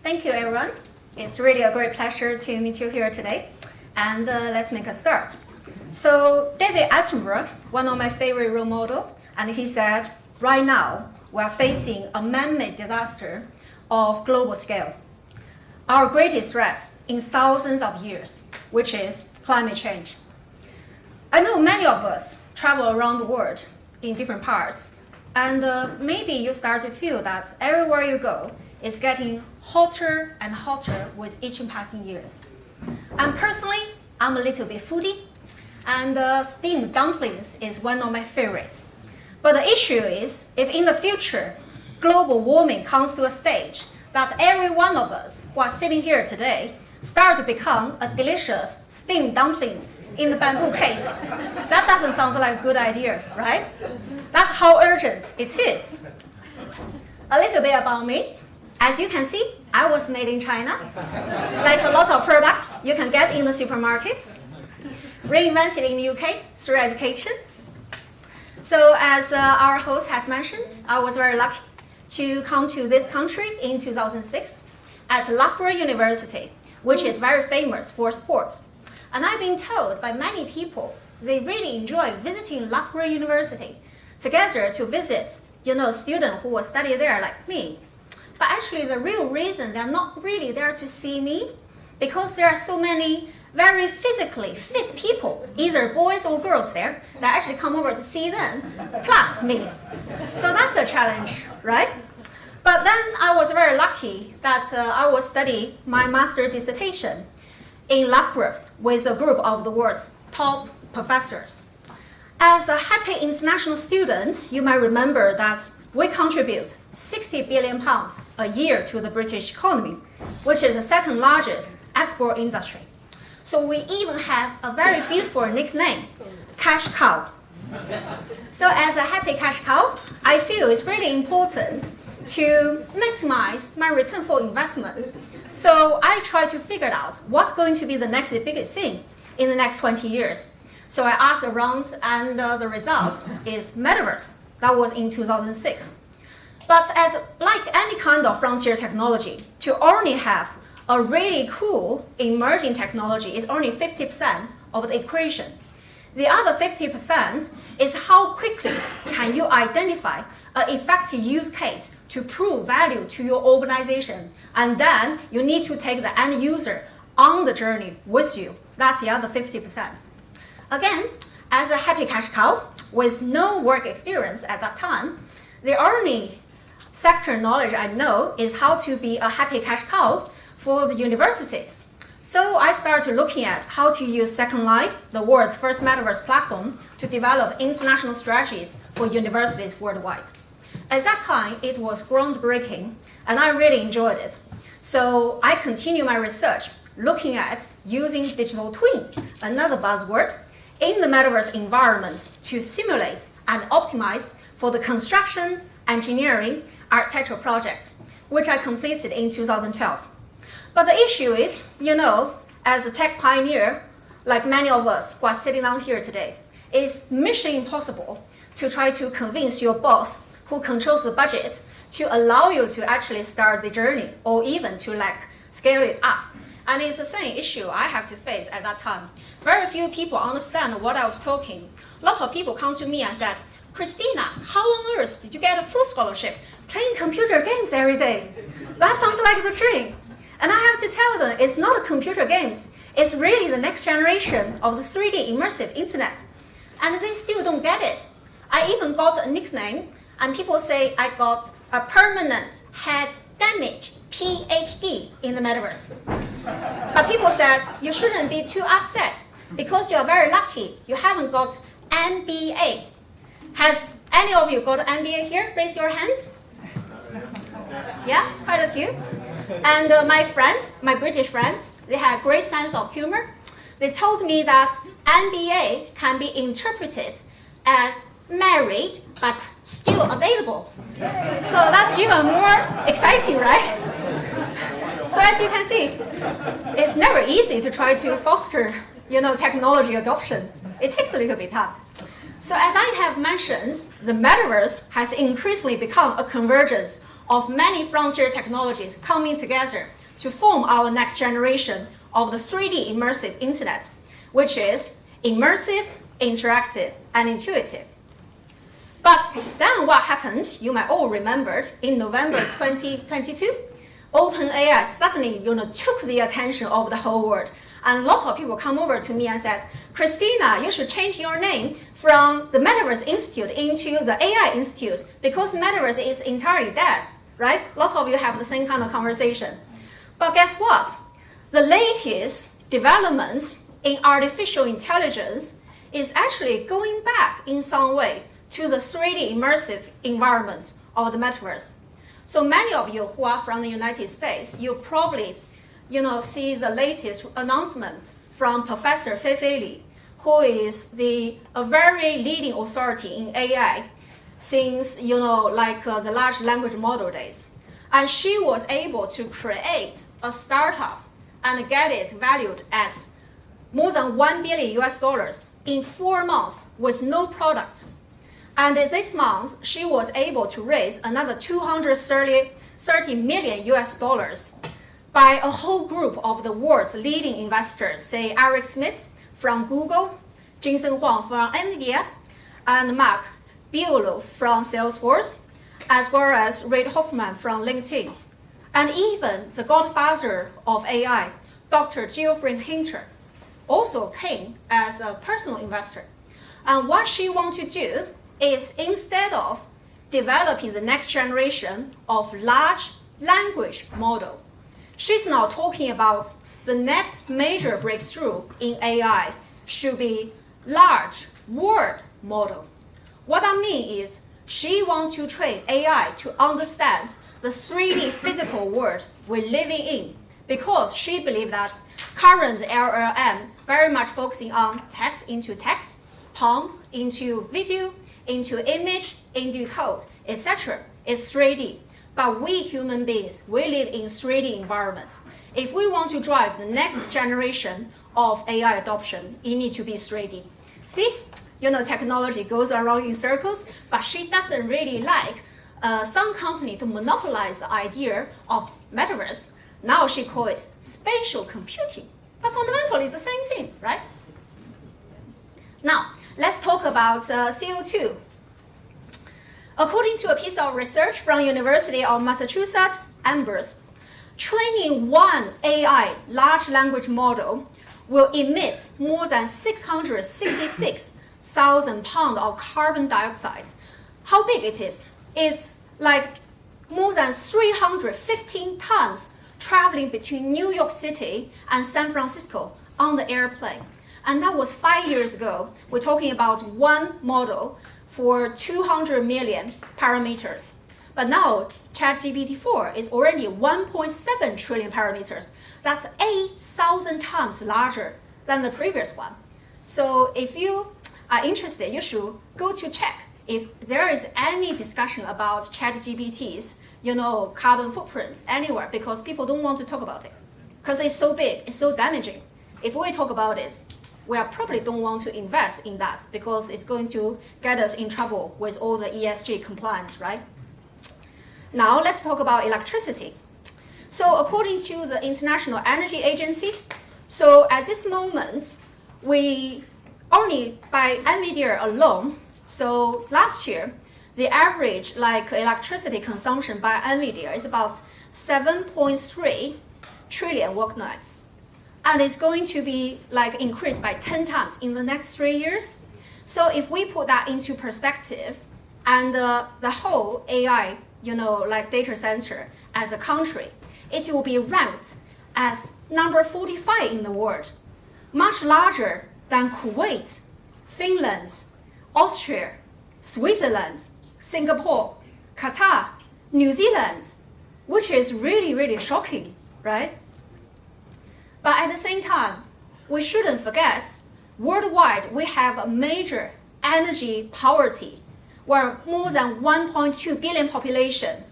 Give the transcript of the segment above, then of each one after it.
Thank you, everyone. It's really a great pleasure to meet you here today. And let's make a start. So David Attenborough, one of my favorite role models, and he said, right now, we're facing a man-made disaster of global scale. Our greatest threat in thousands of years, which is climate change. I know many of us travel around the world in different parts, and maybe you start to feel that everywhere you go is getting hotter and hotter with each passing years. And personally, I'm a little bit foodie, and steamed dumplings is one of my favorites. But the issue is, if in the future, global warming comes to a stage that every one of us who are sitting here today start to become a delicious steamed dumplings in the bamboo case, that doesn't sound like a good idea, right? That's how urgent it is. A little bit about me. As you can see, I was made in China. Like a lot of products you can get in the supermarket. Reinvented in the UK through education. So as our host has mentioned, I was very lucky to come to this country in 2006 at Loughborough University, which is very famous for sports. And I've been told by many people they really enjoy visiting Loughborough University together to visit, students who will study there like me. But actually, the real reason they're not really there to see me, because there are so many very physically fit people, either boys or girls there, that actually come over to see them, plus me. So that's the challenge, right? But then I was very lucky that I will study my master's dissertation in Loughborough with a group of the world's top professors. As a happy international student, you might remember that we contribute £60 billion a year to the British economy, which is the second largest export industry. So we even have a very beautiful nickname, cash cow. So as a happy cash cow, I feel it's really important to maximize my return for investment. So I try to figure out what's going to be the next biggest thing in the next 20 years. So I asked around, and the result is Metaverse. That was in 2006. But as like any kind of frontier technology, to only have a really cool emerging technology is only 50% of the equation. The other 50% is how quickly can you identify an effective use case to prove value to your organization, and then you need to take the end user on the journey with you. That's the other 50%. Again, as a happy cash cow with no work experience at that time, the only sector knowledge I know is how to be a happy cash cow for the universities. So I started looking at how to use Second Life, the world's first Metaverse platform, to develop international strategies for universities worldwide. At that time, it was groundbreaking, and I really enjoyed it. So I continue my research looking at using digital twin, another buzzword, in the Metaverse environment to simulate and optimize for the construction, engineering, architectural project, which I completed in 2012. But the issue is, as a tech pioneer, like many of us who are sitting down here today, it's mission impossible to try to convince your boss who controls the budget to allow you to actually start the journey or even to scale it up. And it's the same issue I have to face at that time. Very few people understand what I was talking. Lots of people come to me and said, Christina, how on earth did you get a full scholarship playing computer games every day? That sounds like the dream. And I have to tell them, it's not computer games. It's really the next generation of the 3D immersive internet. And they still don't get it. I even got a nickname, and people say I got a permanent head damage, PhD, in the Metaverse. But people said, you shouldn't be too upset because you're very lucky. You haven't got MBA. Has any of you got an MBA here? Raise your hands. Yeah, quite a few. And my friends, my British friends, they had a great sense of humor. They told me that MBA can be interpreted as married but still available. So that's even more exciting, right? So as you can see, it's never easy to try to foster, technology adoption. It takes a little bit of time. So as I have mentioned, the Metaverse has increasingly become a convergence of many frontier technologies coming together to form our next generation of the 3D immersive internet, which is immersive, interactive, and intuitive. But then what happened, you might all remembered, in November 2022, OpenAI suddenly took the attention of the whole world. And lots of people come over to me and said, Christina, you should change your name from the Metaverse Institute into the AI Institute because Metaverse is entirely dead, right? Lots of you have the same kind of conversation. But guess what? The latest development in artificial intelligence is actually going back in some way to the 3D immersive environments of the Metaverse. So many of you who are from the United States, you probably see the latest announcement from Professor Feifei Li, who is a very leading authority in AI since the large language model days. And she was able to create a startup and get it valued at more than $1 billion in 4 months with no product. And this month, she was able to raise another $230 million by a whole group of the world's leading investors, say Eric Schmidt from Google, Jensen Huang from NVIDIA, and Mark Bigelow from Salesforce, as well as Reid Hoffman from LinkedIn, and even the godfather of AI, Dr. Geoffrey Hinton, also came as a personal investor. And what she wants to do is, instead of developing the next generation of large language model, she's now talking about the next major breakthrough in AI should be large word model. What I mean is she wants to train AI to understand the 3D physical world we're living in, because she believes that current LLM very much focusing on text into text, prompt into video, into image, into code, etc. It's 3D. But we human beings, we live in 3D environments. If we want to drive the next generation of AI adoption, it needs to be 3D. See, technology goes around in circles, but she doesn't really like some company to monopolize the idea of Metaverse. Now she calls it spatial computing. But fundamentally, it's the same thing, right? Now, let's talk about CO2. According to a piece of research from University of Massachusetts, Amherst, training one AI large language model will emit more than 666,000 pounds of carbon dioxide. How big it is? It's like more than 315 tons traveling between New York City and San Francisco on the airplane. And that was 5 years ago. We're talking about one model for 200 million parameters. But now, ChatGPT-4 is already 1.7 trillion parameters. That's 8,000 times larger than the previous one. So if you are interested, you should go to check if there is any discussion about ChatGPT's carbon footprints anywhere, because people don't want to talk about it. Because it's so big, it's so damaging. If we talk about it, we probably don't want to invest in that because it's going to get us in trouble with all the ESG compliance, right? Now let's talk about electricity. So according to the International Energy Agency, so at this moment, we only by NVIDIA alone, so last year, the average electricity consumption by NVIDIA is about 7.3 trillion work nights. And it's going to be increased by 10 times in the next 3 years. So if we put that into perspective, and the whole AI, data center as a country, it will be ranked as number 45 in the world, much larger than Kuwait, Finland, Austria, Switzerland, Singapore, Qatar, New Zealand, which is really, really shocking, right? But at the same time, we shouldn't forget, worldwide, we have a major energy poverty, where more than 1.2 billion population,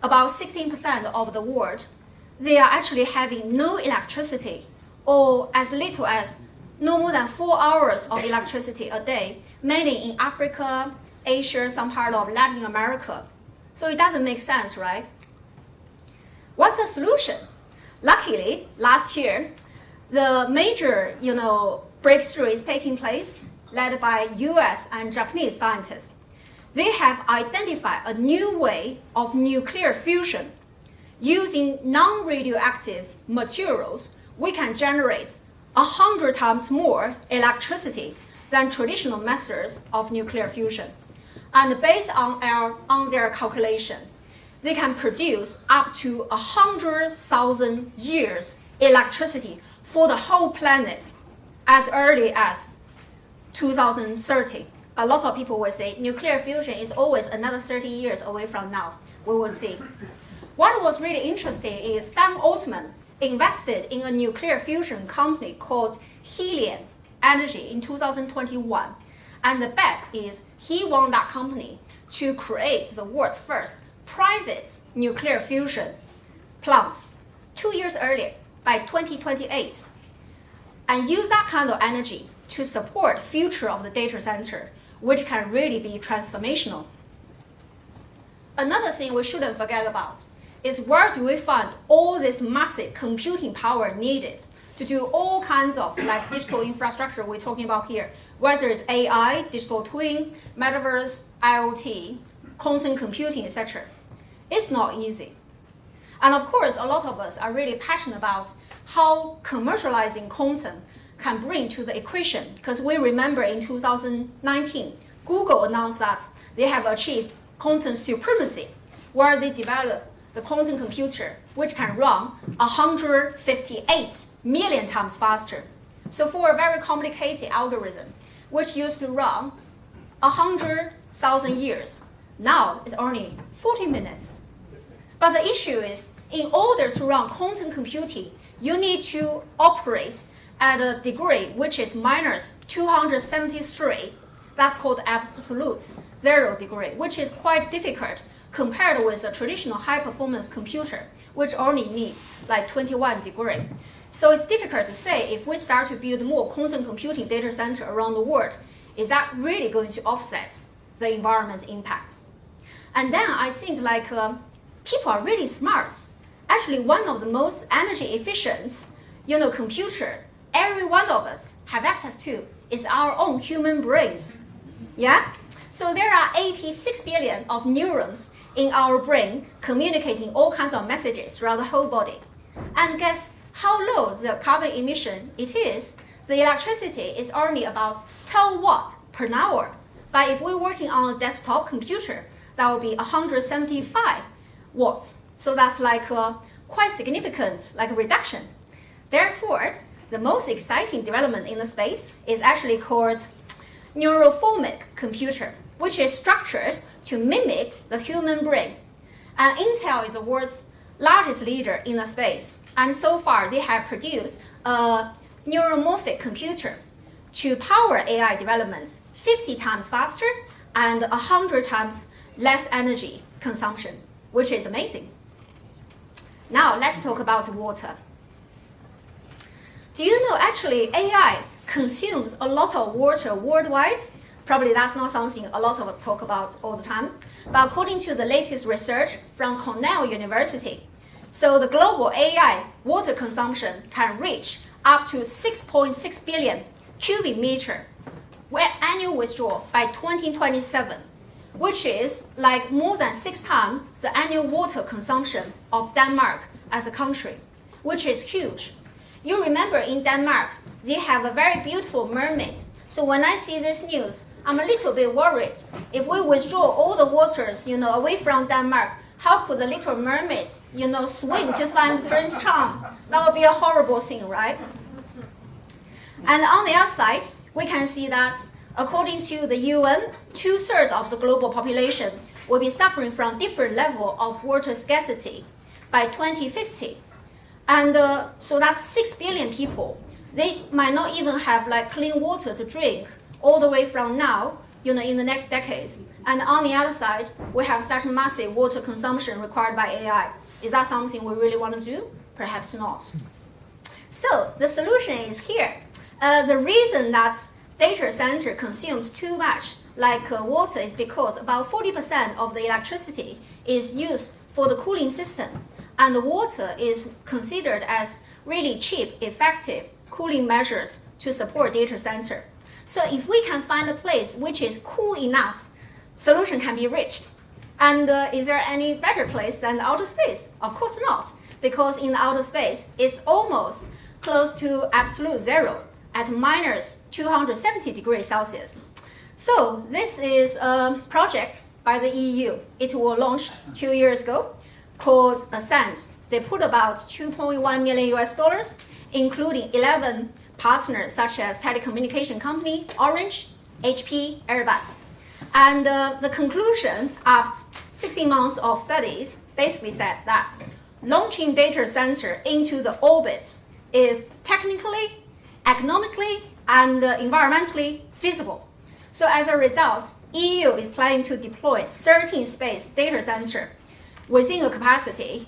about 16% of the world, they are actually having no electricity, or as little as no more than 4 hours of electricity a day, mainly in Africa, Asia, some part of Latin America. So it doesn't make sense, right? What's the solution? Luckily, last year, the major breakthrough is taking place, led by US and Japanese scientists. They have identified a new way of nuclear fusion. Using non-radioactive materials, we can generate 100 times more electricity than traditional methods of nuclear fusion. And based on their calculation, they can produce up to 100,000 years electricity for the whole planet as early as 2030. A lot of people will say nuclear fusion is always another 30 years away from now. We will see. What was really interesting is Sam Altman invested in a nuclear fusion company called Helion Energy in 2021. And the bet is he won that company to create the world's first private nuclear fusion plants 2 years earlier, by 2028, and use that kind of energy to support future of the data center, which can really be transformational. Another thing we shouldn't forget about is where do we find all this massive computing power needed to do all kinds of digital infrastructure we're talking about here, whether it's AI, digital twin, metaverse, IoT, quantum computing, etc. It's not easy. And of course, a lot of us are really passionate about how commercializing quantum can bring to the equation, because we remember in 2019, Google announced that they have achieved quantum supremacy, where they developed the quantum computer, which can run 158 million times faster. So for a very complicated algorithm, which used to run 100,000 years, now it's only 40 minutes. But the issue is, in order to run quantum computing, you need to operate at a degree which is minus 273. That's called absolute 0 degree, which is quite difficult compared with a traditional high-performance computer, which only needs 21 degree. So it's difficult to say if we start to build more quantum computing data center around the world, is that really going to offset the environment's impact? And then I think people are really smart. Actually, one of the most energy efficient, computer every one of us have access to is our own human brains. Yeah? So there are 86 billion of neurons in our brain communicating all kinds of messages throughout the whole body. And guess how low the carbon emission it is? The electricity is only about 12 watts per hour. But if we're working on a desktop computer, that will be 175 watts. So that's quite significant reduction. Therefore, the most exciting development in the space is actually called Neuromorphic computer, which is structured to mimic the human brain. And Intel is the world's largest leader in the space. And so far, they have produced a neuromorphic computer to power AI developments 50 times faster and 100 times less energy consumption, which is amazing. Now, let's talk about water. Do you know actually AI consumes a lot of water worldwide? Probably that's not something a lot of us talk about all the time. But according to the latest research from Cornell University, so the global AI water consumption can reach up to 6.6 billion cubic meter annual withdrawal by 2027, which is more than 6 times the annual water consumption of Denmark as a country, which is huge. You remember in Denmark, they have a very beautiful mermaid. So when I see this news, I'm a little bit worried. If we withdraw all the waters, away from Denmark, how could the little mermaid, swim to find Prince Charm? That would be a horrible thing, right? And on the other side, we can see that according to the UN, 2/3 of the global population will be suffering from different level of water scarcity by 2050. And so that's 6 billion people. They might not even have clean water to drink all the way from now, in the next decades. And on the other side, we have such massive water consumption required by AI. Is that something we really want to do? Perhaps not. So the solution is here. The reason that data center consumes too much like water is because about 40% of the electricity is used for the cooling system, and the water is considered as really cheap, effective cooling measures to support data center. So if we can find a place which is cool enough, solution can be reached. And is there any better place than outer space? Of course not, because in outer space, it's almost close to absolute zero at minus 270 degrees Celsius. So this is a project by the EU. It was launched 2 years ago called Ascend. They put about 2.1 million US dollars, including 11 partners such as telecommunication company, Orange, HP, Airbus. And the conclusion after 16 months of studies basically said that launching data center into the orbit is technically, economically, and environmentally feasible. So as a result, EU is planning to deploy 13 space data center within a capacity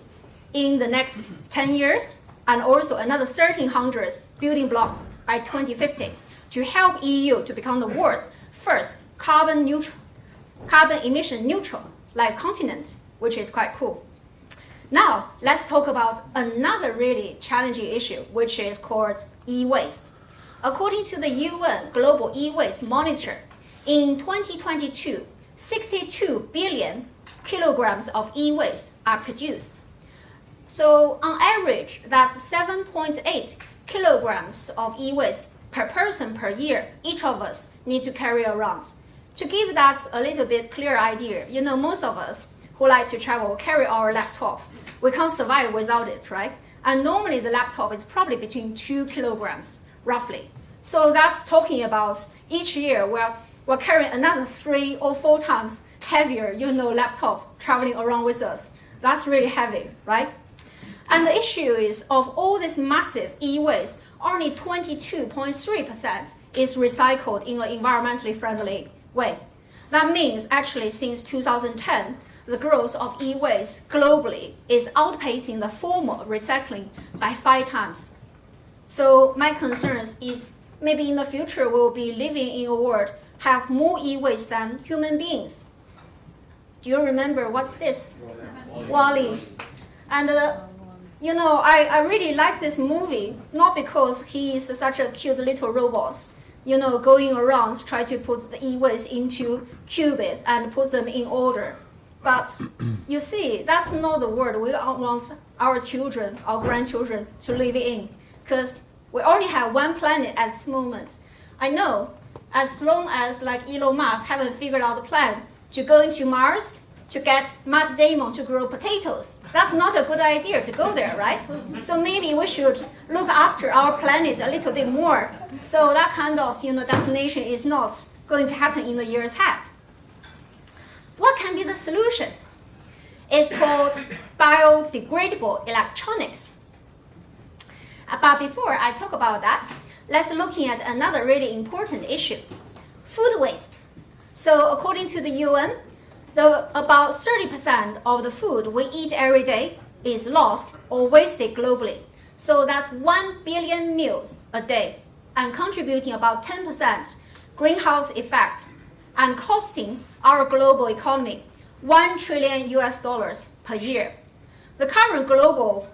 in the next 10 years, and also another 1,300 building blocks by 2050 to help EU to become the world's first carbon emission neutral, like continent, which is quite cool. Now, let's talk about another really challenging issue, which is called e-waste. According to the UN Global E-Waste Monitor, in 2022, 62 billion kilograms of e-waste are produced. So on average, that's 7.8 kilograms of e-waste per person per year each of us need to carry around. To give that a little bit clear idea, most of us who like to travel carry our laptop. We can't survive without it, right? And normally the laptop is probably between 2 kilograms, roughly. So that's talking about each year we're carrying another 3 or 4 times heavier, laptop traveling around with us. That's really heavy, right? And the issue is of all this massive e-waste, only 22.3% is recycled in an environmentally friendly way. That means actually since 2010, the growth of e-waste globally is outpacing the former recycling by 5 times. So my concerns is maybe in the future we'll be living in a world have more e-waste than human beings. Do you remember what's this? Wall-E. And I really like this movie, not because he is such a cute little robot, going around try to put the e-waste into qubits and put them in order. But you see, that's not the world we want our children, our grandchildren to live in, because we only have one planet at this moment. I know, as long as like Elon Musk haven't figured out the plan to go into Mars, to get Matt Damon to grow potatoes, that's not a good idea to go there, right? So maybe we should look after our planet a little bit more. So that kind of destination is not going to happen in the years ahead. What can be the solution? It's called biodegradable electronics. But before I talk about that, let's looking at another really important issue, food waste. So according to the UN, about 30% of the food we eat every day is lost or wasted globally. So that's 1 billion meals a day and contributing about 10% greenhouse effect and costing our global economy $1 trillion per year. The current global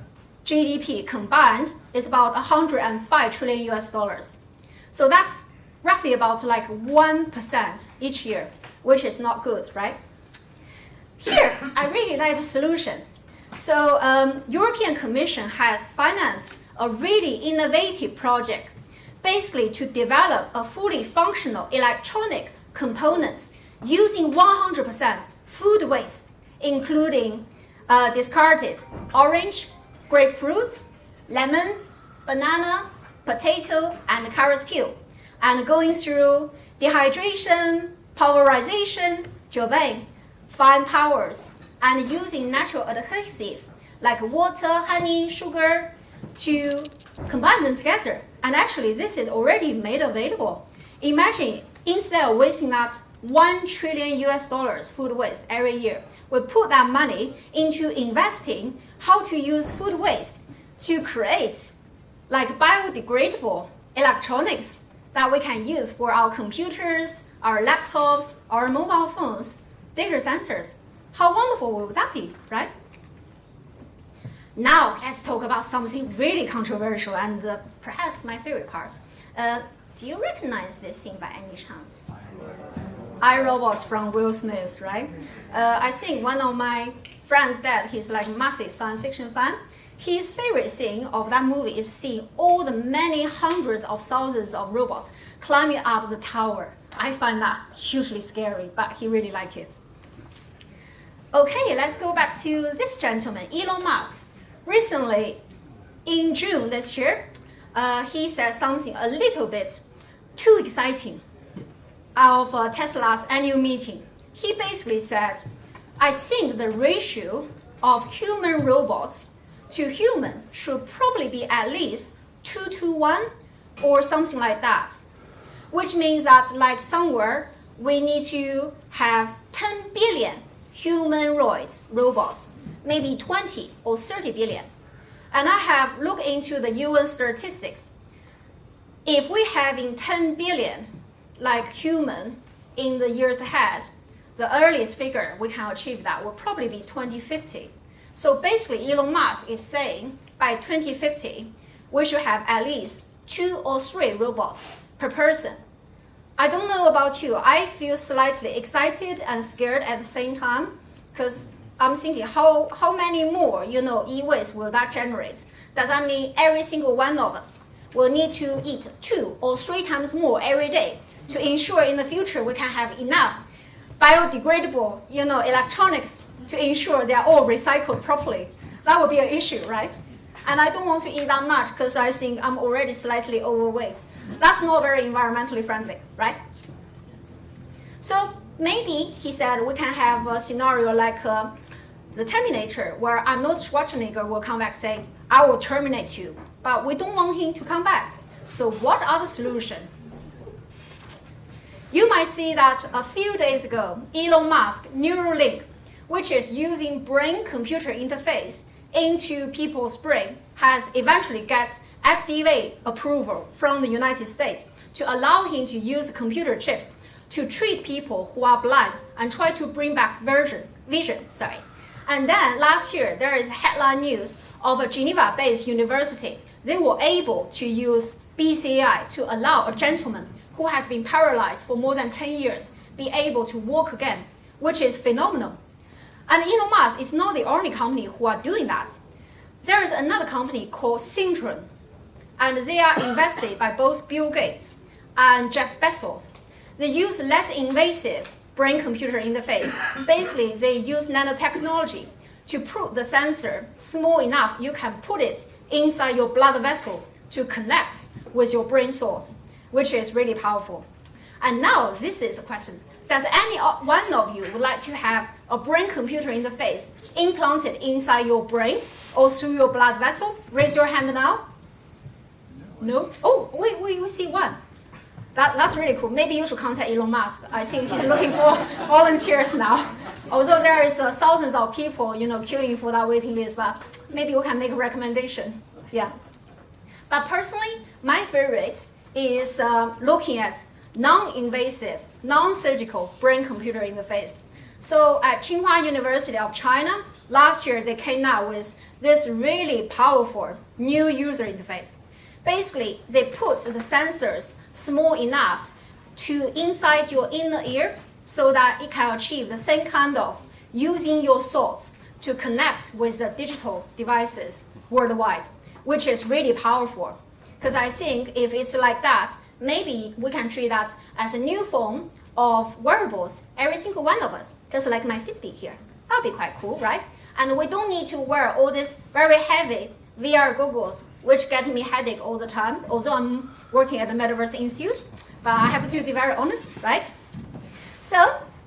GDP combined is about $105 trillion. So that's roughly about like 1% each year, which is not good, right? Here, I really like the solution. So European Commission has financed a really innovative project, basically to develop a fully functional electronic components using 100% food waste, including discarded orange, grapefruit, lemon, banana, potato, and carrot peel, and going through dehydration, pulverization, obeying fine powers, and using natural adhesive like water, honey, sugar to combine them together. And actually, this is already made available. Imagine instead of wasting that $1 trillion food waste every year, we put that money into investing how to use food waste to create like biodegradable electronics that we can use for our computers, our laptops, our mobile phones, data sensors. How wonderful would that be, right? Now, let's talk about something really controversial and perhaps my favorite part. Do you recognize this scene by any chance? iRobot from Will Smith, right? I think one of my friends' dad, he's like a massive science fiction fan. His favorite scene of that movie is seeing all the many hundreds of thousands of robots climbing up the tower. I find that hugely scary, but he really liked it. Okay, let's go back to this gentleman, Elon Musk. Recently, in June this year, he said something a little bit too exciting of Tesla's annual meeting. He basically said, I think the ratio of human robots to human should probably be at least 2:1 or something like that, which means that like somewhere we need to have 10 billion humanoid robots, maybe 20 or 30 billion. And I have looked into the UN statistics. If we having 10 billion like human in the years ahead, the earliest figure we can achieve that will probably be 2050. So basically, Elon Musk is saying by 2050, we should have at least 2 or 3 robots per person. I don't know about you, I feel slightly excited and scared at the same time, because I'm thinking how many more, e-waste will that generate? Does that mean every single one of us will need to eat 2 or 3 times more every day to ensure in the future we can have enough biodegradable, electronics to ensure they are all recycled properly? That would be an issue, right? And I don't want to eat that much because I think I'm already slightly overweight. That's not very environmentally friendly, right? So maybe, he said, we can have a scenario like the Terminator, where Arnold Schwarzenegger will come back saying, I will terminate you, but we don't want him to come back. So what are the solutions? You might see that a few days ago, Elon Musk, Neuralink, which is using brain-computer interface into people's brain, has eventually got FDA approval from the United States to allow him to use computer chips to treat people who are blind and try to bring back vision. And then last year, there is headline news of a Geneva-based university. They were able to use BCI to allow a gentleman who has been paralyzed for more than 10 years be able to walk again, which is phenomenal. And Elon Musk is not the only company who are doing that. There is another company called Syndrome, and they are invested by both Bill Gates and Jeff Bezos. They use less invasive brain-computer interface. Basically, they use nanotechnology to put the sensor small enough you can put it inside your blood vessel to connect with your brain source, which is really powerful. And now this is the question. Does any one of you would like to have a brain-computer interface implanted inside your brain or through your blood vessel? Raise your hand now. No? Oh, we see one. That's really cool. Maybe you should contact Elon Musk. I think he's looking for volunteers now. Although there is thousands of people, queuing for that waiting list, but maybe we can make a recommendation. Yeah. But personally, my favorite is looking at non-invasive, non-surgical brain-computer interface. So at Tsinghua University of China, last year they came out with this really powerful new user interface. Basically, they put the sensors small enough to inside your inner ear so that it can achieve the same kind of using your thoughts to connect with the digital devices worldwide, which is really powerful. Because I think if it's like that, maybe we can treat that as a new form of wearables, every single one of us, just like my Fitbit here. That would be quite cool, right? And we don't need to wear all these very heavy VR goggles, which get me headache all the time, although I'm working at the Metaverse Institute, but I have to be very honest, right? So,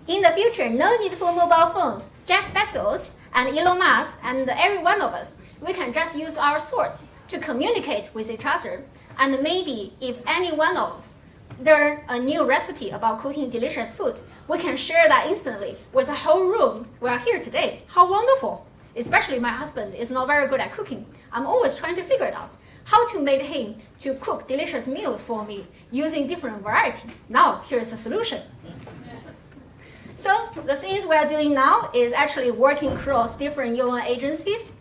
in the future, no need for mobile phones. Jeff Bezos and Elon Musk and every one of us, we can just use our thoughts to communicate with each other. And maybe if any one of us learn a new recipe about cooking delicious food, we can share that instantly with the whole room. We are here today. How wonderful! Especially my husband is not very good at cooking. I'm always trying to figure it out. how to make him to cook delicious meals for me using different variety. Now, here's the solution. So the things we are doing now is actually working across different UN agencies,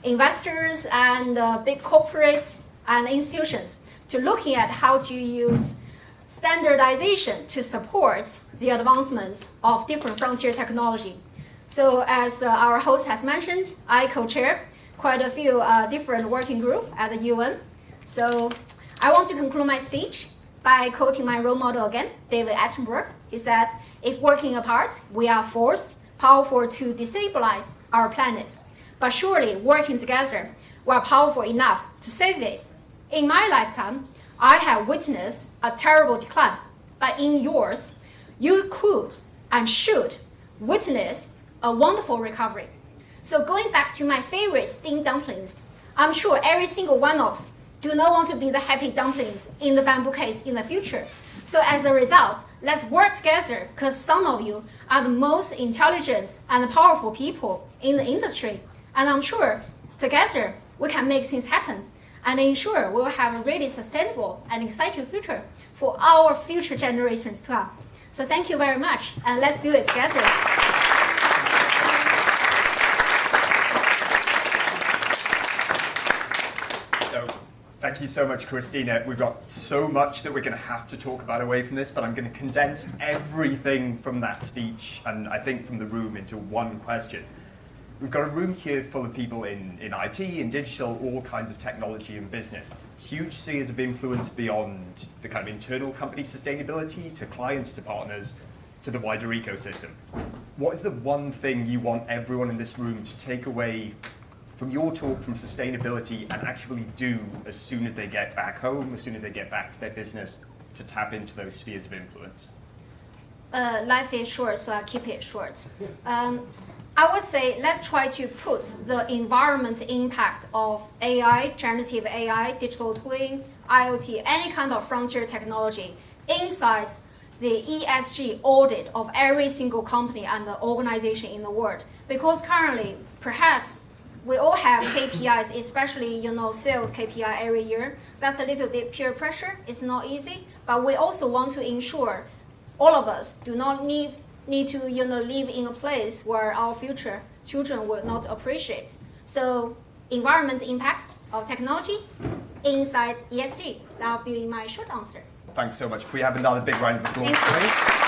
investors, and big corporates and institutions to looking at how to use standardization to support the advancement of different frontier technology. So as our host has mentioned, I co-chair quite a few different working groups at the UN. So I want to conclude my speech by quoting my role model again, David Attenborough. He said, if working apart, we are force powerful to destabilize our planet. But surely working together, we are powerful enough to save it. In my lifetime, I have witnessed a terrible decline. But in yours, you could and should witness a wonderful recovery. So going back to my favorite steamed dumplings, I'm sure every single one of us do not want to be the happy dumplings in the bamboo case in the future. So as a result, let's work together because some of you are the most intelligent and powerful people in the industry. And I'm sure together we can make things happen and ensure we'll have a really sustainable and exciting future for our future generations to come. So thank you very much, and let's do it together. Thank you so much, Christina. We've got so much that we're going to have to talk about away from this, but I'm going to condense everything from that speech and I think from the room into one question. We've got a room here full of people in IT, in digital, all kinds of technology and business. Huge spheres of influence beyond the kind of internal company sustainability to clients, to partners, to the wider ecosystem. What is the one thing you want everyone in this room to take away from your talk from sustainability and actually do as soon as they get back home, as soon as they get back to their business, to tap into those spheres of influence? Life is short, so I'll keep it short. I would say let's try to put the environment impact of AI, generative AI, digital twin, IoT, any kind of frontier technology inside the ESG audit of every single company and organization in the world. Because currently, perhaps we all have KPIs, especially sales KPI every year. That's a little bit peer pressure. It's not easy, but we also want to ensure all of us do not need to live in a place where our future children will not appreciate. So environment impact of technology inside ESG. That'll be my short answer. Thanks so much. Can we have another big round of applause, Thank you. please?